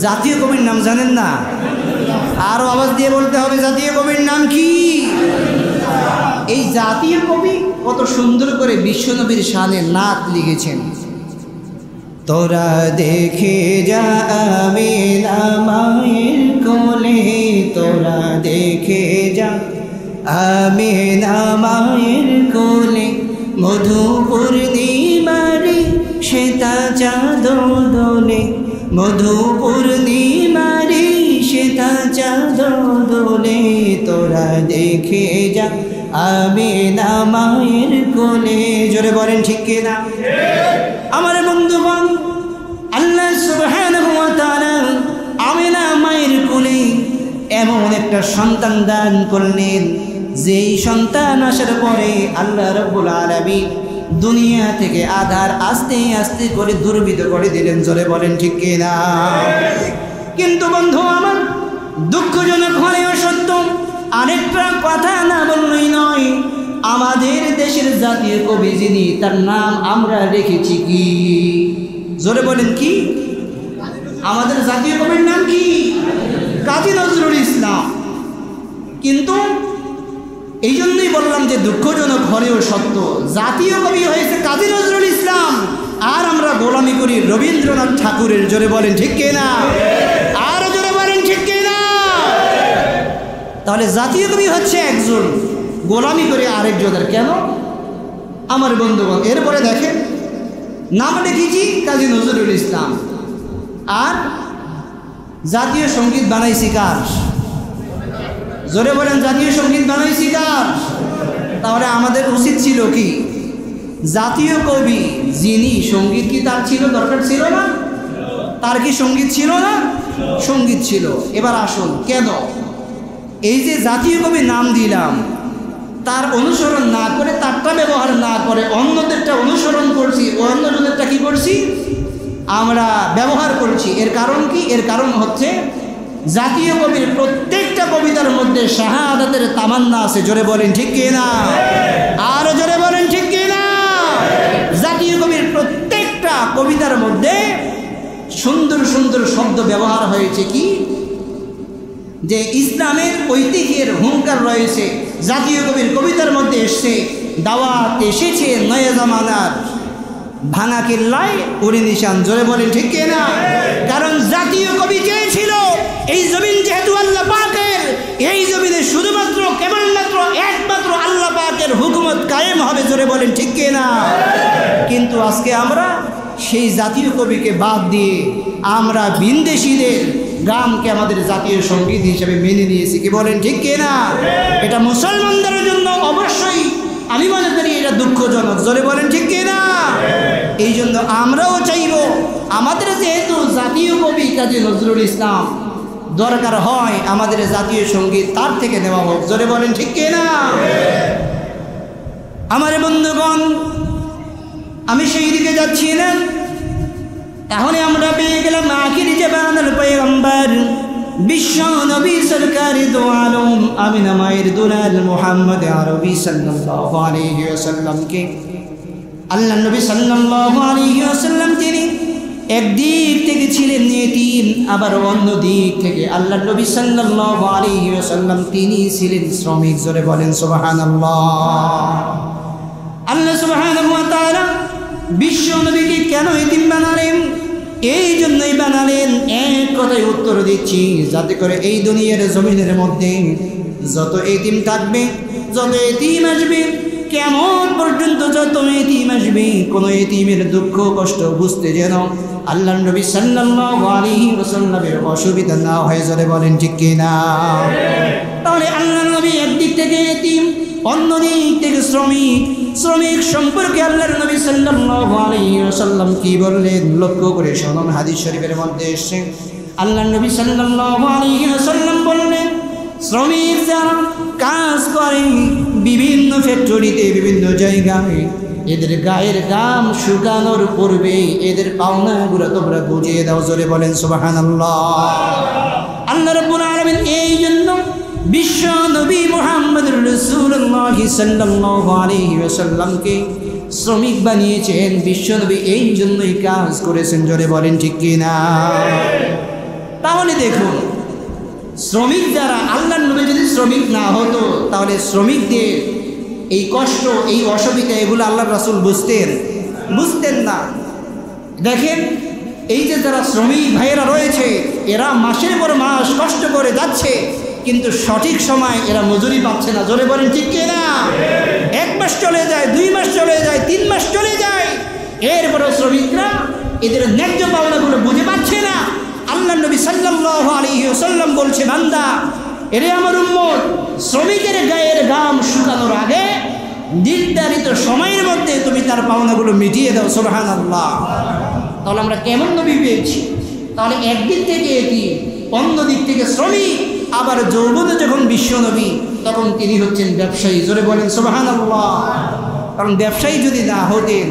জাতীয় কবির নাম জানেন না? আরো আওয়াজ দিয়ে বলতে হবে, জাতীয় কবির নাম কি? এই জাতীয় কবি কত সুন্দর করে বিশ্বনবীর শানে নাত লিখেছেন। তোরা দেখে যা আমিনা মায়ের কোলে, তোরা দেখে যা আমিনা মায়ের কোলে, মধু পূর্ণিমারি শ্বেতা চাঁদ দোলে, মধু পূর্ণিমারি শ্বেতা চাঁদ দোলে, তোরা দেখে যা আমিনা মায়ের কোলে। জোরে বলেন ঠিক কিনা? আমার বন্ধুগণ, আল্লাহ সুবহানাহু ওয়া তাআলা আমিনা মায়ের কোলে এমন একটা সন্তান দান করলেন, যেই সন্তান আসার পরে আল্লাহ রাব্বুল আলামিন দুনিয়া থেকে আধার আস্তে আস্তে করে দূরীভূত করে দিলেন। জোরে বলেন ঠিক কিনা? কিন্তু বন্ধু আমার, দুঃখজনক হলেও সত্য, আরেকটা কথা না বললেই নয়, আমাদের দেশের জাতীয় কবি যিনি, তার নাম আমরা রেখেছি কি? জোরে বলেন কি? আমাদের জাতীয় কবির নাম কি? কাজী নজরুল ইসলাম। কিন্তু এই জন্যই বললাম যে দুঃখজনক হলেও সত্য, জাতীয় কবি হয়েছে কাজী নজরুল ইসলাম, আর আমরা গোলামি করি রবীন্দ্রনাথ ঠাকুরের। জোরে বলেন ঠিক কিনা? আর জোরে বলেন ঠিক কিনা? তাহলে জাতীয় কবি হচ্ছে একজন, গোলামি করে আরেকজনের। কেন আমার বন্ধুগণ? এরপরে দেখেন, নাম লিখেছি কাজী নজরুল ইসলাম, আর জাতীয় সঙ্গীত বানাইছি কার? জোরে বলেন, জাতীয় সঙ্গীত বানাইছি কার? তাহলে আমাদের উচিত ছিল কি? জাতীয় কবি যিনি, সঙ্গীত কি তার ছিল? দরকার ছিল না? তার কি সঙ্গীত ছিল না? সঙ্গীত ছিল। এবার আসুন, কেন এই যে জাতীয় কবি নাম দিলাম, তার অনুসরণ না করে, তারটা ব্যবহার না করে অন্যদেরটা অনুসরণ করছি, অন্যজনেরটা কি করছি? আমরা ব্যবহার করছি। এর কারণ কি? এর কারণ হচ্ছে জাতীয় কবির প্রত্যেকটা কবিতার মধ্যে শাহাদাতের তামান্না আছে। জোরে বলেন ঠিক কিনা? আর জোরে বলেন ঠিক কিনা? জাতীয় কবির প্রত্যেকটা কবিতার মধ্যে সুন্দর সুন্দর শব্দ ব্যবহার হয়েছে। কি? যে ইসলামের ঐতিহ্যের হুঙ্কার রয়েছে জাতীয় কবির কবিতার মধ্যে এসছে। দাওয়াত এসেছে নয়া জামানার, ভাঙা কিল্লায় উড়ে নিশান। জোরে বলেন ঠিক কিনা? কারণ জাতীয় কবি চেয়েছিল এই জমিন যেহেতু আল্লাহ পাকের, এই জমিনে শুধুমাত্র কেবলমাত্র একমাত্র আল্লাহ পাকের হুকুমত কায়েম হবে। জোরে বলেন ঠিক কিনা? কিন্তু আজকে আমরা সেই জাতীয় কবিকে বাদ দিয়ে আমরা বিন্দেশীদের গানকে আমাদের জাতীয় সঙ্গীত হিসেবে মেনে নিয়েছি। কি বলেন ঠিক কিনা? এটা মুসলমানদের জন্য অবশ্যই আমি মনে করি এটা দুঃখজনক। জোরে বলেন ঠিক কিনা? এই জন্য আমরাও চাইব আমাদের যেহেতু জাতীয় কবি কাজী নজরুল ইসলাম, দরকার হয় আমাদের জাতীয় সঙ্গীত তার থেকে নেওয়া হোক। জোরে বলেন ঠিক কিনা? আমার বন্ধুগণ, আমি সেই দিকে যাচ্ছি না, তাহলে আমরা পেয়ে গেলাম আখিরি জামানার পয়গম্বর বিশ্ব নবী সরকারি দো আলম আমিনা মায়ের দুলাল মুহাম্মদ আরবি সাল্লাল্লাহু আলাইহি ওয়াসাল্লামকে। আল্লাহ নবী সাল্লাল্লাহু আলাইহি ওয়াসাল্লাম তিনি একদিক থেকে ছিলেন এতিম, আবার অন্য দিক থেকে আল্লাহ নবী সাল্লাল্লাহু আলাইহি ওয়াসাল্লাম তিনি ছিলেন শ্রমিক। জোরে বলেন সুবহানাল্লাহ। আল্লাহ সুবহানাহু ওয়া তাআলা বিশ্ব নবীকে কেন এতিম বানালেন? এই জন্যই বানালেন, এক কথায় উত্তর দিচ্ছি, যাতে করে এই দুনিয়ার জমিনের মধ্যে যত এতিম থাকবে, যত এতিম আসবে, কেমন পর্যন্ত যত এতিম আসবে, কোনো এতিমের দুঃখ কষ্ট বুঝতে যেন আল্লাহ নবী সাল্লাল্লাহু আলাইহি ওয়াসাল্লামের অসুবিধা না হয়। জোরে বলেন ঠিক কিনা? তাহলে আল্লাহ নবী একদিক থেকে এতিম, অন্য দিক থেকে শ্রমিক। শ্রমিক সম্পর্কে আল্লাহর নবী সাল্লাল্লাহু আলাইহি ওয়াসাল্লাম কি বললেন? লক্ষ্য করে শুনুন, হাদিস শরীফের মধ্যে এসেছে আল্লাহর নবী সাল্লাল্লাহু আলাইহি ওয়াসাল্লাম বললেন, শ্রমিক যারা কাজ করে বিভিন্ন ফ্যাক্টরিতে, বিভিন্ন জায়গায়, এদের গায়ের ঘাম শুকানোর পূর্বে এদের পাওনাগুলো তোমরা বুঝিয়ে দাও। জোরে বলেন সুবহানাল্লাহ। আল্লাহ রাব্বুল আলামিন এই জন্য বিশ্ব নবী মুহাম্মদুর রাসূলুল্লাহ সাল্লাল্লাহু আলাইহি ওয়াসাল্লামকে শ্রমিক বানিয়েছেন। বিশ্ব নবী এই জন্যই কাজ করেছেন। জোরে বলেন ঠিক কিনা? তাহলে দেখুন, শ্রমিক যারা, আল্লাহর নবী যদি শ্রমিক না হতো তাহলে শ্রমিকদের এই কষ্ট, এই অসুবিধা, এগুলো আল্লাহর রাসূল বুঝতেন না। দেখেন এই যে যারা শ্রমিক ভাইয়েরা রয়েছে, এরা মাসের পর মাস কষ্ট করে যাচ্ছে, কিন্তু সঠিক সময় এরা মজুরি পাচ্ছে না। জোরে বলেন ঠিক কিনা? 1 মাস চলে যায়, 2 মাস চলে যায়, 3 মাস চলে যায়, এরপরেও শ্রমিকরা এদের ন্যায্য পাওনাগুলো বুঝে পাচ্ছে না। আল্লাহ নবী সাল্লাল্লাহু আলাইহি ওয়াসাল্লাম বলছে, বান্দা, এরে আমার উম্মত, শ্রমিকের গায়ের ঘাম শুকানোর আগে নির্ধারিত সময়ের মধ্যে তুমি তার পাওনাগুলো মিটিয়ে দাও। সুবহানাল্লাহ। তাহলে আমরা কেমন নবী পেয়েছি? তাহলে একদিক থেকে এটি, অন্য দিক থেকে শ্রমিক, আবার যৌবনে যখন বিশ্ব নবী, তখন তিনি হচ্ছেন ব্যবসায়ী। জোরে বলেন সুবহানাল্লাহ। কারণ ব্যবসায়ী যদি না হতেন,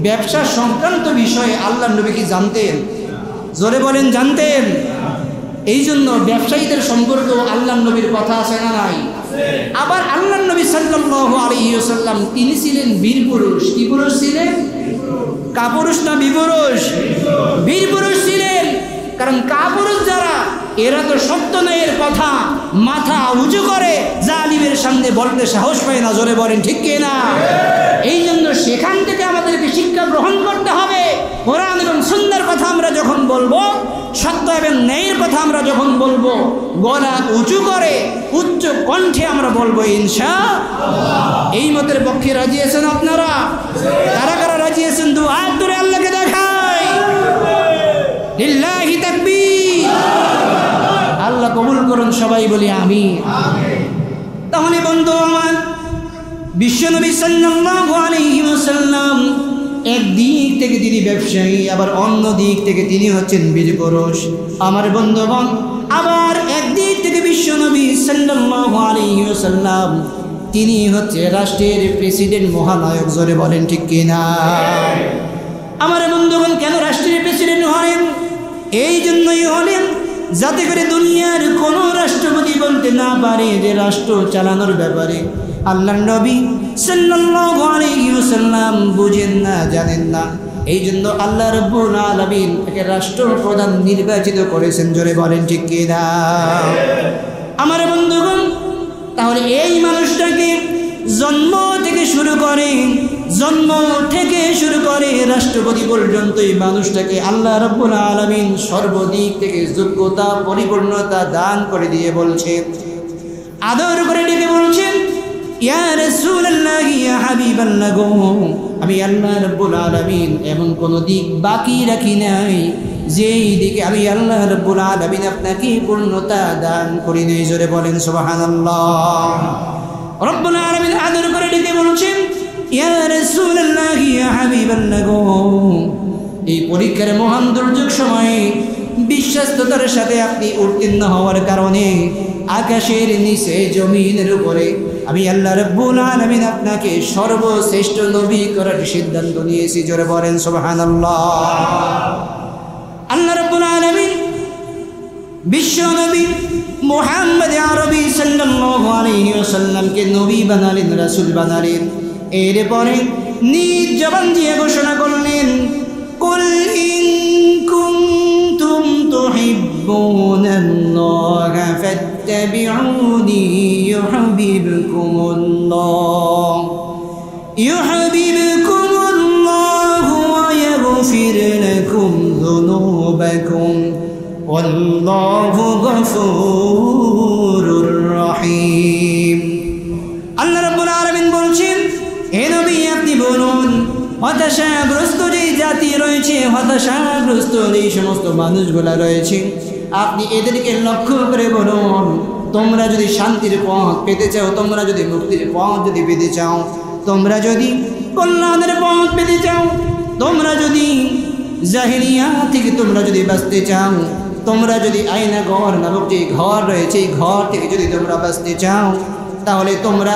ব্যবসা সংক্রান্ত বিষয়ে আল্লাহ নবী কি জানতেন? জোরে বলেন জানতেন। এই জন্য ব্যবসায়ীদের সম্পর্কে আল্লাহ নবীর কথা আছে না নাই? আবার আল্লাহ নবী সাল্লাল্লাহু আলাইহি ওয়াসাল্লাম তিনি ছিলেন বীর পুরুষ। কি পুরুষ ছিলেন? কাপুরুষ না বিপুরুষ? বীর পুরুষ ছিলেন। কারণ কাপুরুষ যারা, এরা তো সত্য ন্যায়ের কথা মাথা উঁচু করে জালিমের সামনে বলতে সাহস পায় না। জোরে বলেন ঠিক কিনা? এই জন্য সেখান থেকে আমাদেরকে শিক্ষা গ্রহণ করতে হবে। কোরআন এবং সুন্নাহর কথা আমরা যখন বলবো, সত্য এবং ন্যায়ের কথা আমরা যখন বলবো, গলা উঁচু করে উচ্চ কণ্ঠে আমরা বলবো ইনশাআল্লাহ। এই মতের পক্ষে রাজি আছেন আপনারা? কারা কারা রাজি আছেন? দু হাত ধরে আল্লাহকে দেখাই। লিল্লাহি তাকবীর। আল্লাহ কবুল করুন, সবাই বলি আমিন। তাহলে বন্ধু আমার, বিশ্বনবী সাল্লাল্লাহু আলাইহি ওয়াসাল্লাম একদিক থেকে তিনি ব্যবসায়ী, আবার অন্য দিক থেকে তিনি হচ্ছেন বীর পুরুষ। আমার বন্ধুগণ, আবার একদিক থেকে বিশ্বনবী সাল্লাল্লাহু আলাইহি ওয়াসাল্লাম তিনি হচ্ছে রাষ্ট্রের প্রেসিডেন্ট, মহানায়ক। জোরে বলেন ঠিক কিনা? আমার বন্ধুগণ, কেন রাষ্ট্রের প্রেসিডেন্ট হলেন? এই জন্যই হলেন যাতে করে দুনিয়ার কোনো রাষ্ট্রপতি বলতে না পারে যে রাষ্ট্র চালানোর ব্যাপারে আল্লাহর নবী সাল্লাল্লাহু আলাইহি ওয়াসাল্লাম বুঝেন না, জানেন না। এই জন্য আল্লাহ রাব্বুল আলামিন একে রাষ্ট্রপ্রধান নির্বাচিত করেছেন। জোরে বলেন ঠিক কিনা? আমার বন্ধুগণ, তাহলে এই মানুষটাকে জন্ম থেকে শুরু করে রাষ্ট্রপতি পর্যন্ত এই মানুষটাকে আল্লাহ রাব্বুল আলামিন সর্বদিক থেকে যোগ্যতা, পরিপূর্ণতা দান করে দিয়ে বলছে, আদর করে ডেকে বলছেন, ইয়া রাসূলুল্লাহ, ইয়া হাবিবাল্লাহ, আমি আল্লাহ রাব্বুল আলামিন এমন কোন দিক বাকি রাখি নাই যেই দিকে আমি আল্লাহ রাব্বুল আলামিন আপনাকে পূর্ণতা দান করি নাই। জোরে বলেন সুবহানাল্লাহ। রব্বুল আলামিন আদর করে ডেকে বলছেন, ইয়া রাসূলুল্লাহ, ইয়া হাবিবাল্লাহ, এই পরীক্ষার মহান দুর্যোগ সময়ে বিশ্বাস্ততার সাথে আপনি উত্তীর্ণ হওয়ার কারণে আকাশের নিচে জমিনের উপরে আমি আল্লাহ রাব্বুল আলামিন আপনাকে সর্বশ্রেষ্ঠ নবী করার সিদ্ধান্ত নিয়েছি। জোরে বলেন সুবহানাল্লাহ। আল্লাহ রাব্বুল আলামিন বিশ্ব নবী মুহাম্মদ আরবি সাল্লাল্লাহু আলাইহি ওয়াসাল্লামকে নবী বানালেন, রাসূল বানালেন। এরপরে নিজ জবান দিয়ে ঘোষণা করলেন, কুল ইন কুনতুম তুহিব্বুনাল্লাহ ফাত্তাবিউনি ইউহিব্বুকুমুল্লাহ ওয়া ইয়াগফির লাকুম যুনুবাকুম ওয়াল্লাহু গফুরুর রহিম। আল্লাহ রাব্বুল আলামিন বলছেন, হে নবী, আপনি বলুন, হতাশাগ্রস্ত যে জাতি রয়েছে, হতাশাগ্রস্ত এই সমস্ত মানুষগুলা রয়েছে, আপনি এদেরকে লক্ষ্য করে বলুন, তোমরা যদি শান্তির পথ পেতে চাও, তোমরা যদি মুক্তির পথ যদি পেতে চাও, তোমরা যদি কল্যাণের পথ পেতে চাও, তোমরা যদি জাহেলিয়া থেকে তোমরা যদি বাঁচতে চাও, তোমরা যদি আয়না ঘর নামক যে ঘর রয়েছে এই ঘর থেকে যদি তোমরা বাঁচতে চাও, তাহলে তোমরা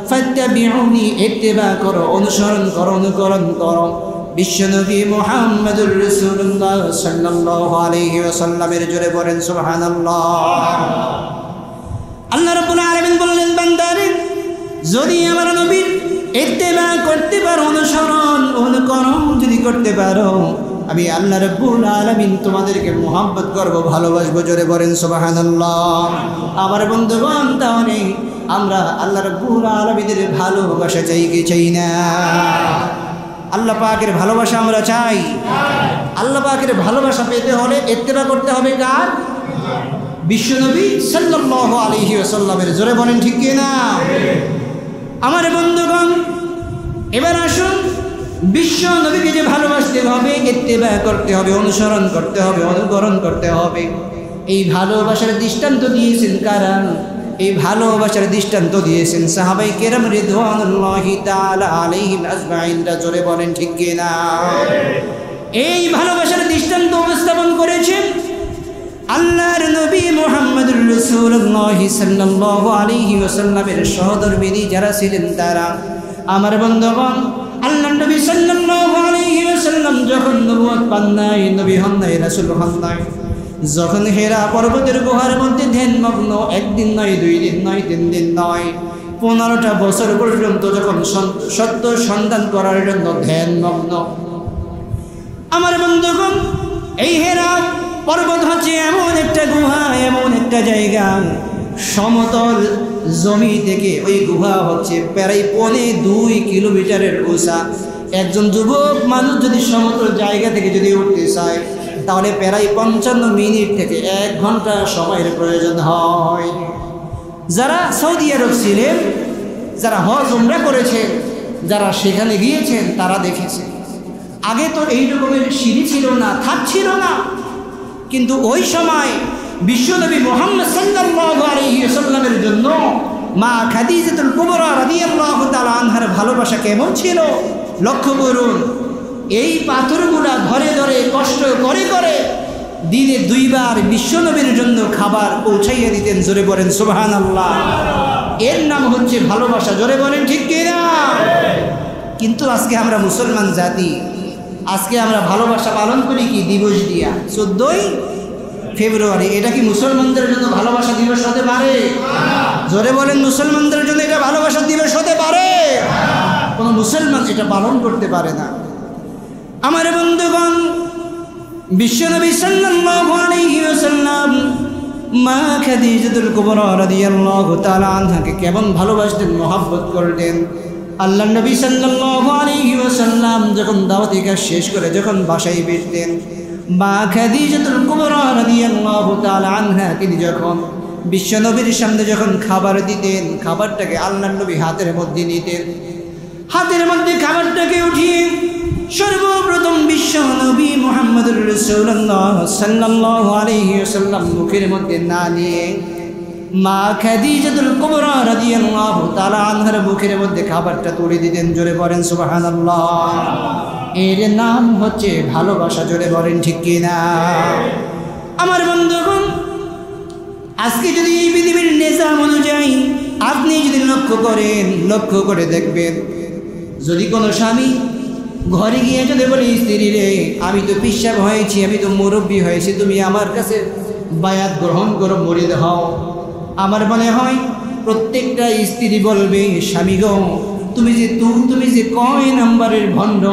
ফাত্তাবিউনি, ইত্তিবা করো, অনুসরণ করো, অনুকরণ করো বিশ্বনবী মুহাম্মদুর রাসূলুল্লাহ সাল্লাল্লাহু আলাইহি ওয়াসাল্লামের। জোরে বলেন সুবহানাল্লাহ। আল্লাহ রাব্বুল আলামিন বললেন, বান্দারে, যদি আমার নবীর ইত্তিবা করতে পারো, অনুসরণ অনুকরণ যদি করতে পারো, আমি আল্লাহ রাব্বুল আলামিন তোমাদেরকে মোহাব্বত করব, ভালোবাসবো। জোরে বলেন সুবহানাল্লাহ। আমার বন্ধুগণ, তাহলে আমরা আল্লাহ রাব্বুল আলামিনের ভালোবাসা চাই কি চাই না? আল্লাহ পাকের ভালোবাসা আমরা চাই। আল্লাহ পাকের ভালোবাসা পেতে হলে ইত্তেবা করতে হবে কার? বিশ্বনবী সাল্লাল্লাহু আলাইহি ওয়াসাল্লামের। জোরে বলেন ঠিক কি না? আমার বন্ধুগণ, এবার আসুন, বিশ্ব নবীকে যে ভালোবাসতে হবে, ইত্তেবা করতে হবে, অনুসরণ করতে হবে, অনুকরণ করতে হবে। এই ভালোবাসার দৃষ্টান্ত দিয়েছেন কারা? এই ভালোবাসার দৃষ্টান্ত দিয়েছেন সাহাবায়ে কেরাম রিদওয়ানুল্লাহি তাআলা আলাইহিম আজমাইন। জোরে বলেন ঠিক কি না? এই ভালোবাসার দৃষ্টান্ত উপস্থাপন করেছেন আল্লাহর নবী মুহাম্মদুর রাসূলুল্লাহ সাল্লাল্লাহু আলাইহি ওয়াসাল্লামের সহধর্মিণী যারা ছিলেন তারা। আমার বন্ধুগণ, আল্লাহর নবী সাল্লাল্লাহু আলাইহি ওয়াসাল্লাম যখন নবুয়ত পান নাই, নবী হন নাই, রাসূল হন নাই, যখন হেরা পর্বতের গুহার মধ্যে ধ্যানমগ্ন, একদিন নয়, 2 দিন নয়, 3 দিন নয়, 15টা বছর পর্যন্ত যখন সত্য সন্ধান করার জন্য ধ্যানমগ্ন। আমার বন্ধুগণ, এই হেরা পর্বত হচ্ছে এমন একটা গুহা, এমন একটা জায়গা, সমতল জমি থেকে ওই গুহা হচ্ছে প্রায় 2.25 কিলোমিটারের উঁচা। একজন যুবক মানুষ যদি সমতল জায়গা থেকে যদি উঠতে চায়, তাহলে প্রায় 55 মিনিট থেকে 1 ঘন্টা সময়ের প্রয়োজন হয়। যারা সৌদি আরব ছিলেন, যারা হজ উমরা করেছেন, যারা সেখানে গিয়েছেন, তারা দেখেছে আগে তো এই রকমের সিঁড়ি ছিল না, থাক ছিল না, কিন্তু ওই সময় বিশ্বনবী মুহাম্মদ সাল্লাল্লাহু আলাইহি ওয়াসাল্লামের জন্য মা খাদিজাতুল কুবরা রাদিয়াল্লাহু তাআলা আনহার ভালোবাসা কেমন ছিল লক্ষ্য করুন। এই পাথরগুলা ধরে ধরে কষ্ট করে করে দিনে 2 বার বিশ্বনবীর জন্য খাবার পৌঁছাইয়া দিতেন। জোরে বলেন সুবহানাল্লাহ। এর নাম হচ্ছে ভালোবাসা। জোরে বলেন ঠিক কি না? কিন্তু আজকে আমরা মুসলমান জাতি, আজকে আমরা ভালোবাসা পালন করি কি দিবস দিয়া? 14ই ফেব্রুয়ারি। এটা কি মুসলমানদের জন্য ভালোবাসা দিবস হতে পারে? জোরে বলেন, মুসলমানদের জন্য এটা ভালোবাসা দিবস হতে পারে? কোনো মুসলমান এটা পালন করতে পারে না। আমার বন্ধুগণ, বিশ্বনবী সাল্লাল্লাহু আলাইহি ওয়াসাল্লাম মা খাদিজাতুল কুবরা রাদিয়াল্লাহু তাআলা আনহাকে কেমন ভালোবাসতেন, মহব্বত করতেন। আল্লাহ নবী সাল্লাল্লাহু আলাইহি ওয়াসাল্লাম যখন দাওয়াতি কাজ শেষ করে যখন বাসায় ফিরতেন, মা খাদিজাতুল কুবরা রাদিয়াল্লাহু তাআলা আনহা তিনি যখন বিশ্বনবীর সামনে যখন খাবার দিতেন, খাবারটাকে আল্লাহ নবী হাতের মধ্যে নিতেন। হাতের মধ্যে খাবারটাকে উঠিয়ে সর্বপ্রথম বিশ্বনবী মুহাম্মদুর রাসূলুল্লাহ সাল্লাল্লাহু আলাইহি ওয়াসাল্লাম মুখের মধ্যে না নিয়ে মা খাদিজাতুল কুবরা রাদিয়াল্লাহু তাআলা আনহার মুখের মধ্যে খাবারটা তুলে দিতেন। জোরে বলেন সুবহানাল্লাহ। এর নাম হচ্ছে ভালোবাসা। জোরে বলেন ঠিক কি না? আমার বন্ধুগণ, আজকে যদি এই পৃথিবীর নিজাম অনুযায়ী আপনি যদি লক্ষ্য করে দেখবেন, যদি কোনো স্বামী ঘরে গিয়ে যদি বলে স্ত্রী রে, আমি তো পিশাব হয়েছি, আমি তো মুরব্বী হয়েছি, তুমি আমার কাছে বায়াত গ্রহণ করো, মুরিদ হও। আমার মনে হয় প্রত্যেকটা স্ত্রী বলবে, স্বামী গো, তুমি যে কয় নাম্বারের ভণ্ড,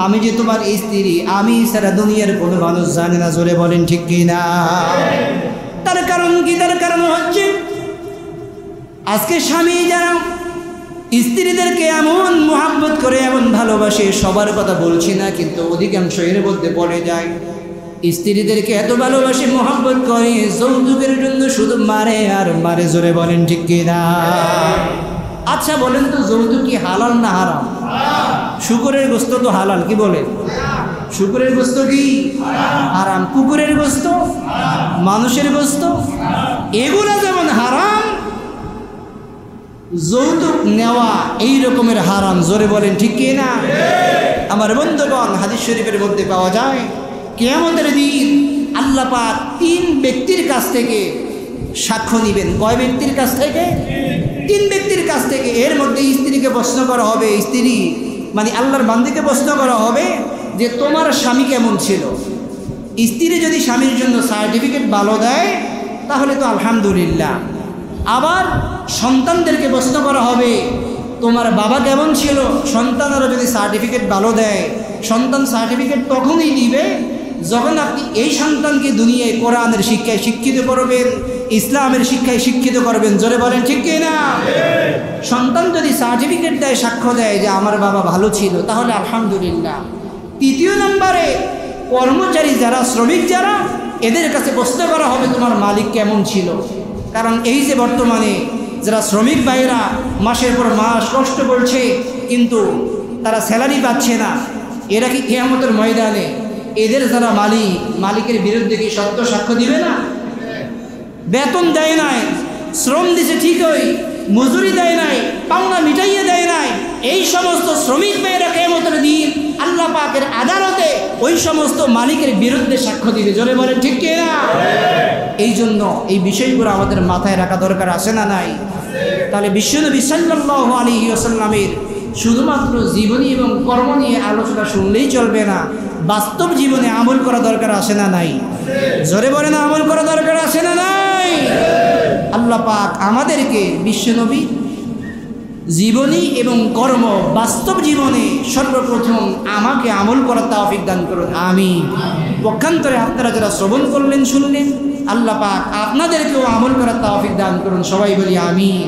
আমি যে তোমার স্ত্রী, আমি সারা দুনিয়ার কোনো মানুষ জানে না। জোরে বলেন ঠিক কি না? তার কারণ কি? তার কারণ হচ্ছে আজকে স্বামী যারা স্ত্রীদেরকে এমন মহব্বত করে, এমন ভালোবাসে, সবার কথা বলছি না, কিন্তু অধিকাংশ এর মধ্যে পড়ে যায়। স্ত্রীদেরকে এত ভালোবাসে, মহব্বত করে, যৌতুকের জন্য শুধু মারে আর মারে। জোরে বলেন ঠিক কি না? আচ্ছা বলেন তো, যৌতুক কি হালাল না হারাম? শুকরের গোস্ত তো হালাল, কি বলেন? শুকরের গোস্ত কি হারাম? কুকুরের গোস্ত, মানুষের গোস্ত, এগুলা যেমন হারাম, যৌতুক নেওয়া এই রকমের হারাম। জোরে বলেন ঠিক কি না? আমার বন্ধুগণ, হাদিস শরীফের মধ্যে পাওয়া যায় কিয়ামতের দিন আল্লাহ পাক 3 ব্যক্তির কাছ থেকে সাক্ষ্য নেবেন। কয় ব্যক্তির কাছ থেকে? 3 ব্যক্তির কাছ থেকে। এর মধ্যে স্ত্রীকে প্রশ্ন করা হবে, স্ত্রী মানে আল্লাহর বান্দিকে প্রশ্ন করা হবে যে তোমার স্বামী কেমন ছিল। স্ত্রী যদি স্বামীর জন্য সার্টিফিকেট ভালো দেয় তাহলে তো আলহামদুলিল্লাহ। আবার সন্তানদেরকে প্রশ্ন করা হবে তোমার বাবা কেমন ছিল। সন্তানরা যদি সার্টিফিকেট ভালো দেয়, সন্তান সার্টিফিকেট তখনই দিবে যখন আপনি এই সন্তানকে দুনিয়ায় কোরআনের শিক্ষায় শিক্ষিত করবেন, ইসলামের শিক্ষায় শিক্ষিত করবেন। জোরে বলেন ঠিক কি না? সন্তান যদি সার্টিফিকেট দেয়, সাক্ষ্য দেয় যে আমার বাবা ভালো ছিল, তাহলে আলহামদুলিল্লাহ। 3য় নম্বরে কর্মচারী যারা, শ্রমিক যারা, এদের কাছে প্রশ্ন করা হবে তোমার মালিক কেমন ছিল। কারণ এই যে বর্তমানে যারা শ্রমিক ভাইরা মাসের পর মাস কষ্ট করছে কিন্তু তারা স্যালারি পাচ্ছে না, এরা কি কিয়ামতের ময়দানে এদের যারা মালিকের বিরুদ্ধে কি সত্য সাক্ষ্য দিবে না? বেতন দেয় নাই, শ্রম দিছে ঠিকই, মজুরি দেয় নাই, পাওনা মিটাইয়ে দেয় নাই, এই সমস্ত শ্রমিক ভাইয়েরা কিয়ামতের দিন আল্লাহ পাকের আদালতে ওই সমস্ত মালিকের বিরুদ্ধে সাক্ষ্য দিবে। জোরে বলেন ঠিক কি না? এই জন্য এই বিষয়গুলো আমাদের মাথায় রাখা দরকার আছে না নাই? তাহলে বিশ্বনবী সাল্লাল্লাহু আলাইহি ওয়াসাল্লামের শুধুমাত্র জীবনী এবং কর্ম নিয়ে আলোচনা শুনলেই চলবে না, বাস্তব জীবনে আমল করা দরকার আছে না নাই? জোরে বলেন আমল করা দরকার আছে না নাই? আল্লাহ পাক আমাদেরকে বিশ্বনবী জীবনী এবং কর্ম বাস্তব জীবনে সর্বপ্রথম আমাকে আমল করার তৌফিক দান করুন, আমিন। পক্ষান্তরে আপনারা যারা শ্রবণ করলেন, শুনলেন, আল্লাহ পাক আপনাদেরকেও আমল করার তৌফিক দান করুন, সবাই বলি আমিন।